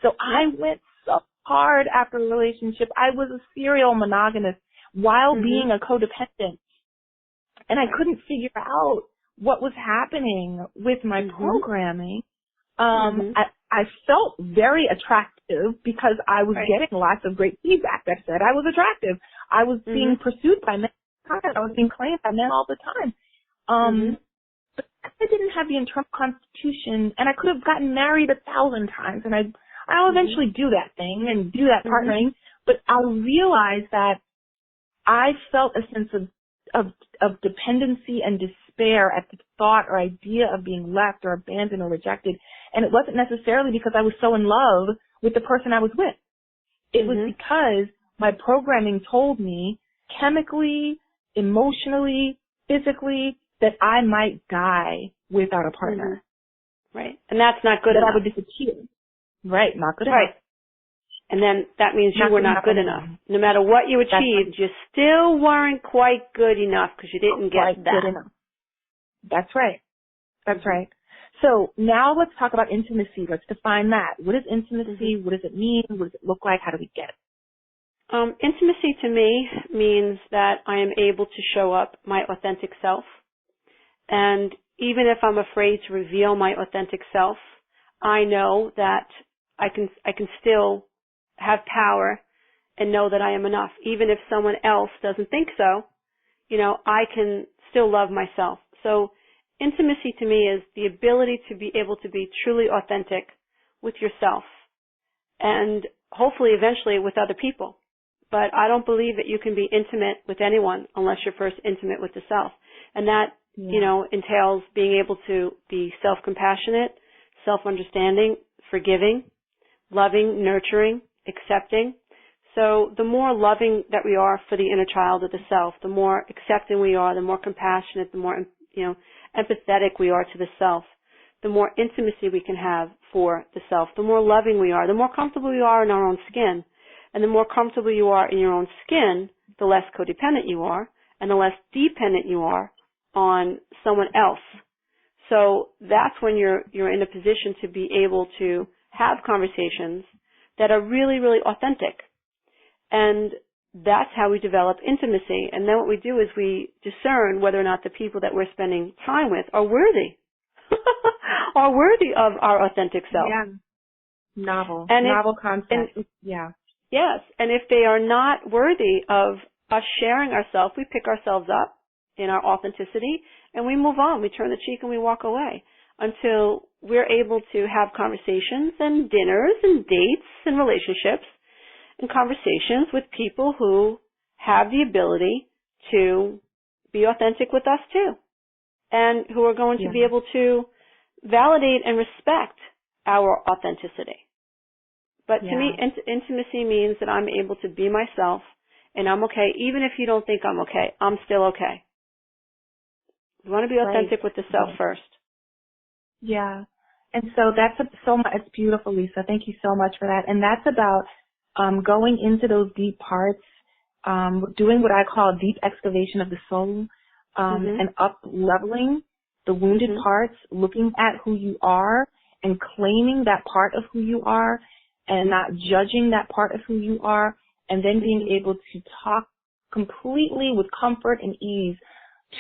So I went so hard after a relationship. I was a serial monogamist while being a codependent, and I couldn't figure out what was happening with my programming. I felt very attractive because I was getting lots of great feedback that said I was attractive. I was being pursued by men all the time. I was being claimed by men all the time. But I didn't have the internal constitution, and I could have gotten married 1,000 times, and I'll eventually do that thing and do that partnering, but I realized that I felt a sense of dependency and despair at the thought or idea of being left or abandoned or rejected, and it wasn't necessarily because I was so in love with the person I was with. It was because my programming told me chemically, emotionally, physically, that I might die without a partner. And that's not good enough. That I would disappear. Not good enough. And then that means you were not good enough. No matter what you achieved, you still weren't quite good enough because you didn't get that. Good enough. That's right. So now let's talk about intimacy. Let's define that. What is intimacy? What does it mean? What does it look like? How do we get it? Intimacy to me means that I am able to show up my authentic self. And even if I'm afraid to reveal my authentic self, I know that I can still have power and know that I am enough. Even if someone else doesn't think so, I can still love myself. So intimacy to me is the ability to be able to be truly authentic with yourself and hopefully eventually with other people. But I don't believe that you can be intimate with anyone unless you're first intimate with the self. And that, entails being able to be self-compassionate, self-understanding, forgiving, loving, nurturing, accepting. So the more loving that we are for the inner child of the self, the more accepting we are, the more compassionate, the more, empathetic we are to the self, the more intimacy we can have for the self, the more loving we are, the more comfortable we are in our own skin. And the more comfortable you are in your own skin, the less codependent you are, and the less dependent you are on someone else. So that's when you're in a position to be able to have conversations that are really, really authentic. And that's how we develop intimacy. And then what we do is we discern whether or not the people that we're spending time with are worthy, are worthy of our authentic self. Yeah. Novel concept. Yeah. Yes. And if they are not worthy of us sharing ourselves, we pick ourselves up in our authenticity and we move on. We turn the cheek and we walk away until we're able to have conversations and dinners and dates and relationships and conversations with people who have the ability to be authentic with us too, and who are going to be able to validate and respect our authenticity. But to me, intimacy means that I'm able to be myself and I'm okay. Even if you don't think I'm okay, I'm still okay. You want to be authentic with the self first. Yeah. And so it's beautiful, Lisa. Thank you so much for that. And that's about going into those deep parts, doing what I call deep excavation of the soul, and up-leveling the wounded parts, looking at who you are and claiming that part of who you are and not judging that part of who you are, and then being able to talk completely with comfort and ease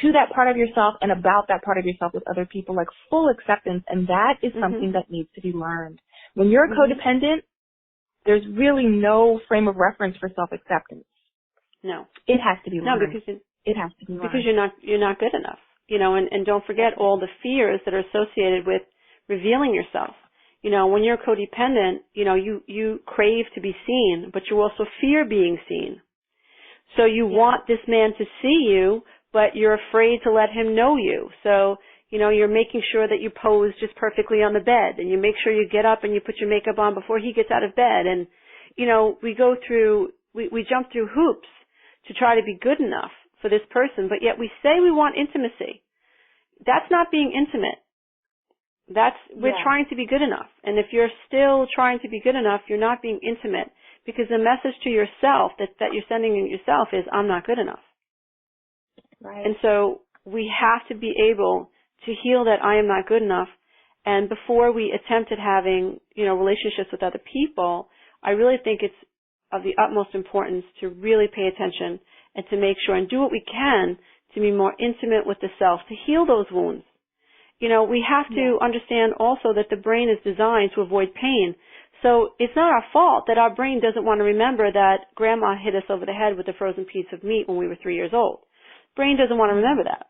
to that part of yourself and about that part of yourself with other people, like full acceptance. And that is something that needs to be learned. When you're codependent, there's really no frame of reference for self-acceptance. No. It has to be learned. No, because it has to be learned. Because you're not good enough. And don't forget all the fears that are associated with revealing yourself. When you're codependent, you crave to be seen, but you also fear being seen. So you want this man to see you, but you're afraid to let him know you. So, you're making sure that you pose just perfectly on the bed, and you make sure you get up and you put your makeup on before he gets out of bed. And, we jump through hoops to try to be good enough for this person, but yet we say we want intimacy. That's not being intimate. We're trying to be good enough. And if you're still trying to be good enough, you're not being intimate, because the message to yourself that you're sending yourself is, I'm not good enough. Right. And so we have to be able to heal that I am not good enough. And before we attempt at having, relationships with other people, I really think it's of the utmost importance to really pay attention and to make sure and do what we can to be more intimate with the self, to heal those wounds. We have to understand also that the brain is designed to avoid pain. So it's not our fault that our brain doesn't want to remember that grandma hit us over the head with a frozen piece of meat when we were 3 years old. Brain doesn't want to remember that.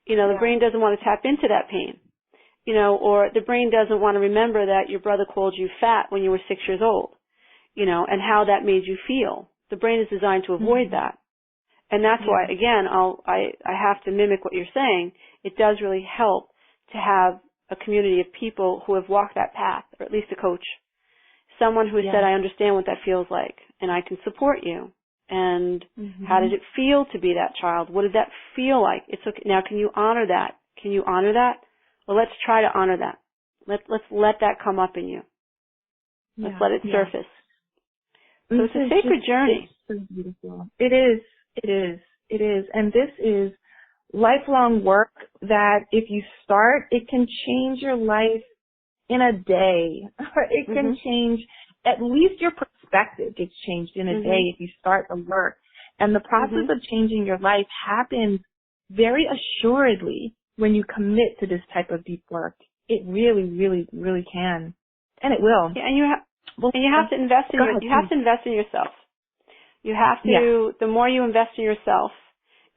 The brain doesn't want to tap into that pain. Or the brain doesn't want to remember that your brother called you fat when you were 6 years old, and how that made you feel. The brain is designed to avoid that. And that's why, again, I have to mimic what you're saying. It does really help to have a community of people who have walked that path, or at least a coach. Someone who has said, I understand what that feels like, and I can support you. And how did it feel to be that child? What did that feel like? It's okay. Now, can you honor that? Can you honor that? Well, let's try to honor that. Let's let that come up in you. Let's let it surface. So it's a sacred journey. It's so beautiful. It is. And this is lifelong work that if you start, it can change your life in a day. It can change, at least your perspective gets changed in a day if you start the work. And the process of changing your life happens very assuredly when you commit to this type of deep work. It really, really, really can. And it will. Yeah, and Well, and you have to invest in you have to invest in yourself. You have to, the more you invest in yourself,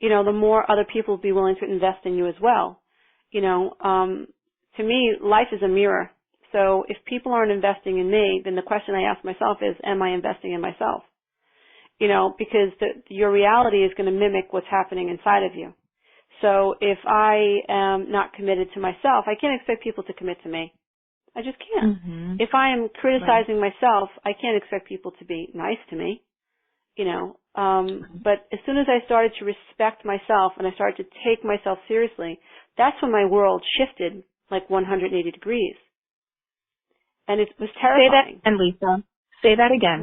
the more other people will be willing to invest in you as well. To me, life is a mirror. So if people aren't investing in me, then the question I ask myself is, am I investing in myself? Because your reality is going to mimic what's happening inside of you. So if I am not committed to myself, I can't expect people to commit to me. I just can't. Mm-hmm. If I am criticizing myself, I can't expect people to be nice to me. But as soon as I started to respect myself and I started to take myself seriously, that's when my world shifted like 180 degrees. And it was terrifying. Say that again, Lisa. Say that again.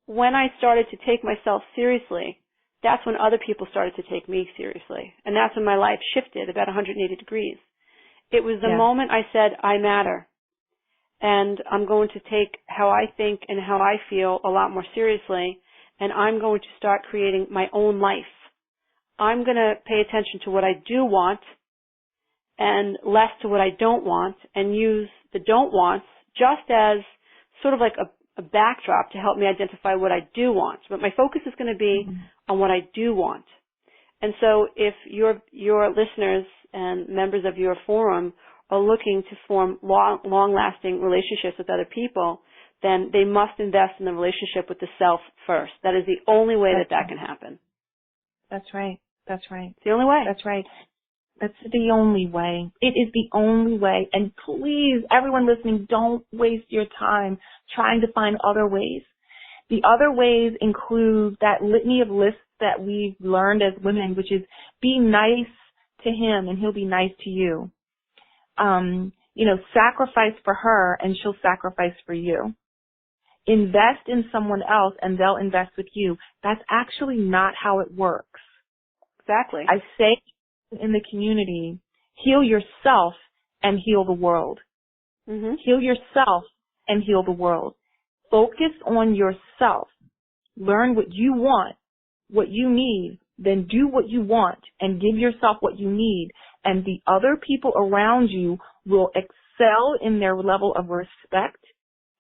When I started to take myself seriously, that's when other people started to take me seriously. And that's when my life shifted about 180 degrees. It was the moment I said, I matter. And I'm going to take how I think and how I feel a lot more seriously. And I'm going to start creating my own life. I'm going to pay attention to what I do want and less to what I don't want, and use the don't wants just as sort of like a backdrop to help me identify what I do want. But my focus is going to be on what I do want. And so if your listeners and members of your forum are looking to form long-lasting relationships with other people, then they must invest in the relationship with the self first. That is the only way that can happen. That's right. That's right. It's the only way. That's right. That's the only way. It is the only way. And please, everyone listening, don't waste your time trying to find other ways. The other ways include that litany of lists that we've learned as women, which is be nice to him and he'll be nice to you. Sacrifice for her and she'll sacrifice for you. Invest in someone else and they'll invest with you. That's actually not how it works. Exactly. I say in the community, heal yourself and heal the world. Mm-hmm. Heal yourself and heal the world. Focus on yourself. Learn what you want, what you need, then do what you want and give yourself what you need. And the other people around you will excel in their level of respect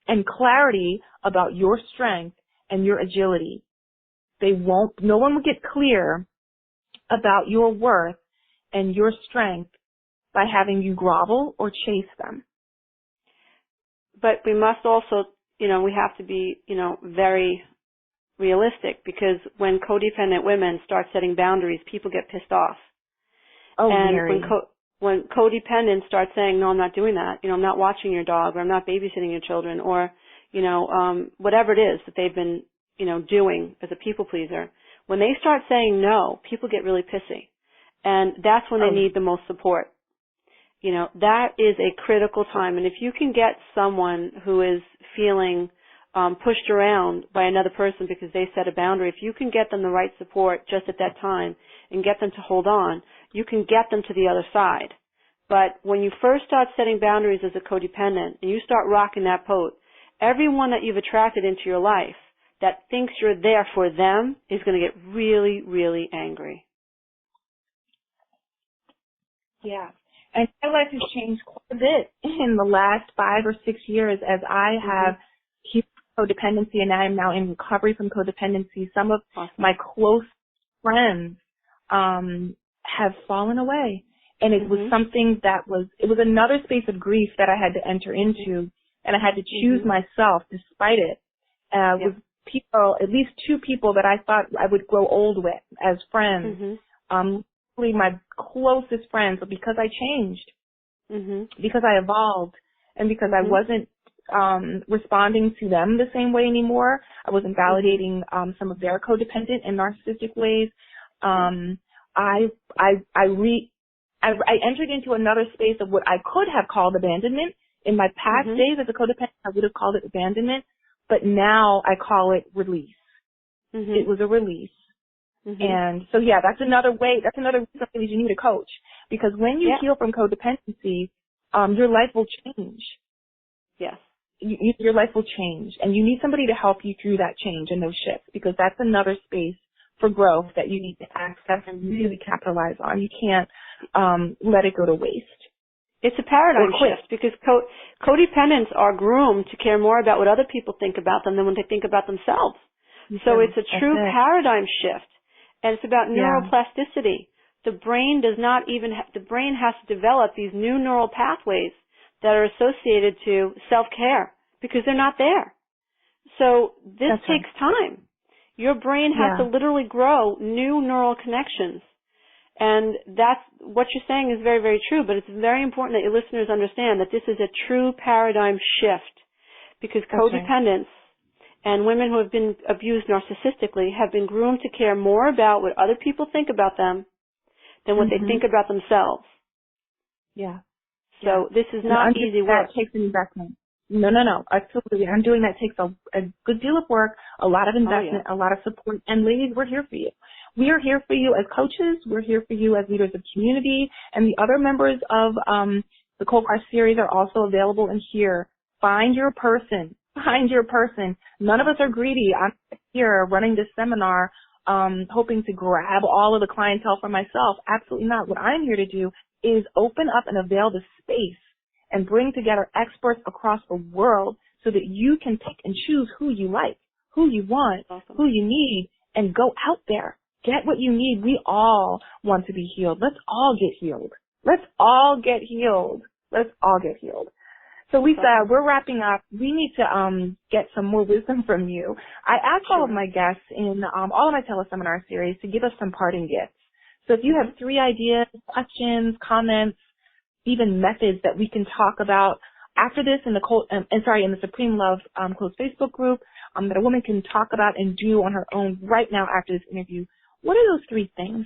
and clarity about your strength and your agility. No one will get clear about your worth and your strength by having you grovel or chase them. But we must also, we have to be, very realistic, because when codependent women start setting boundaries, people get pissed off. Oh, and Mary. when codependents start saying, no, I'm not doing that, I'm not watching your dog, or I'm not babysitting your children, or, whatever it is that they've been, doing as a people pleaser, when they start saying no, people get really pissy. And that's when they need the most support. That is a critical time. And if you can get someone who is feeling pushed around by another person because they set a boundary, if you can get them the right support just at that time and get them to hold on, you can get them to the other side. But when you first start setting boundaries as a codependent and you start rocking that boat, everyone that you've attracted into your life that thinks you're there for them is going to get really, really angry. Yeah. And my life has changed quite a bit in the last 5 or 6 years as I have healed codependency, and I am now in recovery from codependency. Some of my close friends have fallen away. And it was something that it was another space of grief that I had to enter into, and I had to choose myself despite it. With people, at least 2 people that I thought I would grow old with as friends. My closest friends, but because I changed, because I evolved, and because I wasn't responding to them the same way anymore, I wasn't validating some of their codependent and narcissistic ways. I entered into another space of what I could have called abandonment. In my past days as a codependent, I would have called it abandonment, but now I call it release. It was a release. And so, that's another way. That's another reason you need a coach, because when you heal from codependency, your life will change. Yes. Your life will change, and you need somebody to help you through that change and those shifts, because that's another space for growth that you need to access and really capitalize on. You can't let it go to waste. It's a paradigm shift because codependents are groomed to care more about what other people think about them than what they think about themselves. So it's a true paradigm shift, and it's about neuroplasticity. The brain does not even the brain has to develop these new neural pathways that are associated to self-care because they're not there. So this takes time. Your brain has to literally grow new neural connections. And that's what you're saying is very, very true, but it's very important that your listeners understand that this is a true paradigm shift because codependents and women who have been abused narcissistically have been groomed to care more about what other people think about them than what they think about themselves. Yeah. So this is not easy work. That takes an investment. No. Absolutely. Undoing that takes a good deal of work, a lot of investment, a lot of support. And ladies, we're here for you. We are here for you as coaches. We're here for you as leaders of community. And the other members of the Cold Crush series are also available in here. Find your person. Find your person. None of us are greedy. I'm here running this seminar hoping to grab all of the clientele for myself. Absolutely not. What I'm here to do is open up and avail the space and bring together experts across the world so that you can pick and choose who you like, who you want, who you need, and go out there. Get what you need. We all want to be healed. Let's all get healed. Let's all get healed. Let's all get healed. So Lisa, we're wrapping up. We need to get some more wisdom from you. I ask all of my guests in all of my teleseminar series to give us some parting gifts. So if you have 3 ideas, questions, comments, even methods that we can talk about after this in the Supreme Love closed Facebook group that a woman can talk about and do on her own right now after this interview, what are those 3 things?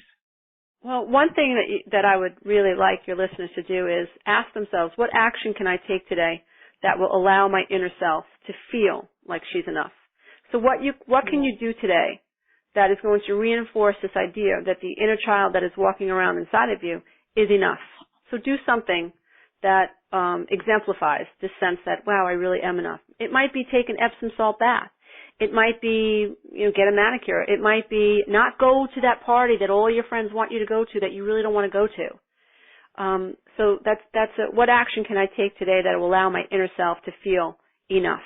Well, one thing that I would really like your listeners to do is ask themselves, what action can I take today that will allow my inner self to feel like she's enough? So what can you do today that is going to reinforce this idea that the inner child that is walking around inside of you is enough? So do something that exemplifies this sense that, wow, I really am enough. It might be take an Epsom salt bath. It might be, get a manicure. It might be not go to that party that all your friends want you to go to that you really don't want to go to. So what action can I take today that will allow my inner self to feel enough?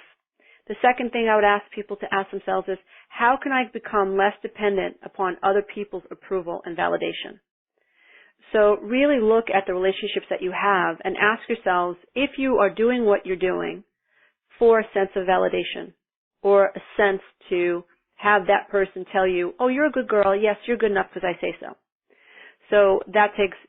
The second thing I would ask people to ask themselves is, how can I become less dependent upon other people's approval and validation? So really look at the relationships that you have and ask yourselves if you are doing what you're doing for a sense of validation or a sense to have that person tell you, oh, you're a good girl. Yes, you're good enough because I say so. So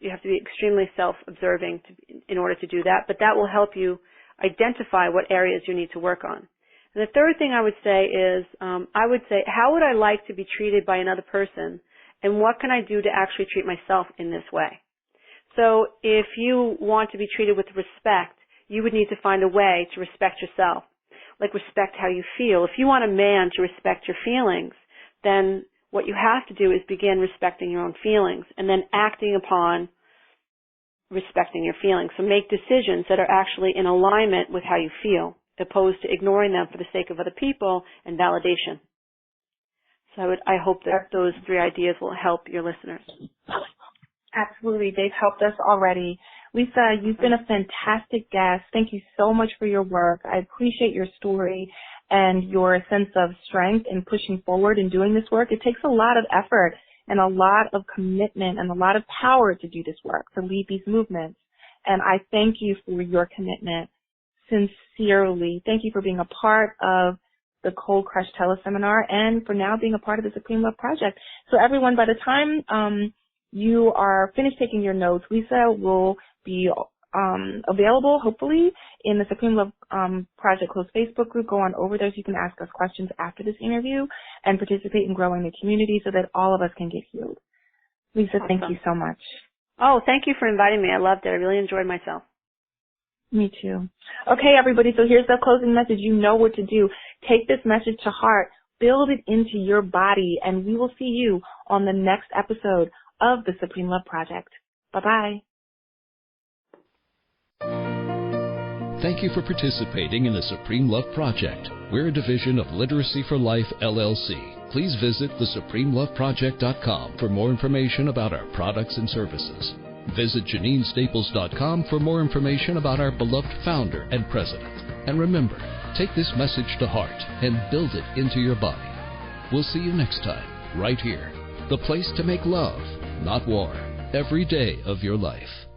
you have to be extremely self-observing in order to do that, but that will help you identify what areas you need to work on. And the third thing I would say is, how would I like to be treated by another person, and what can I do to actually treat myself in this way? So if you want to be treated with respect, you would need to find a way to respect yourself, like respect how you feel. If you want a man to respect your feelings, then what you have to do is begin respecting your own feelings and then acting upon respecting your feelings. So make decisions that are actually in alignment with how you feel, opposed to ignoring them for the sake of other people and validation. So I hope that those 3 ideas will help your listeners. Absolutely. They've helped us already. Lisa, you've been a fantastic guest. Thank you so much for your work. I appreciate your story and your sense of strength in pushing forward and doing this work. It takes a lot of effort and a lot of commitment and a lot of power to do this work, to lead these movements. And I thank you for your commitment sincerely. Thank you for being a part of the Cold Crush teleseminar and for now being a part of the Supreme Love Project. So everyone, by the time you are finished taking your notes, Lisa will be available, hopefully, in the Supreme Love Project closed Facebook group. Go on over there so you can ask us questions after this interview and participate in growing the community so that all of us can get healed. Lisa, awesome. Thank you so much. Oh, thank you for inviting me. I loved it. I really enjoyed myself. Me too. Okay, everybody, so here's the closing message. You know what to do. Take this message to heart, build it into your body, and we will see you on the next episode of the Supreme Love Project. Bye-bye. Thank you for participating in the Supreme Love Project. We're a division of Literacy for Life, LLC. Please visit thesupremeloveproject.com for more information about our products and services. Visit JanineStaples.com for more information about our beloved founder and president. And remember, take this message to heart and build it into your body. We'll see you next time, right here. The place to make love, not war, every day of your life.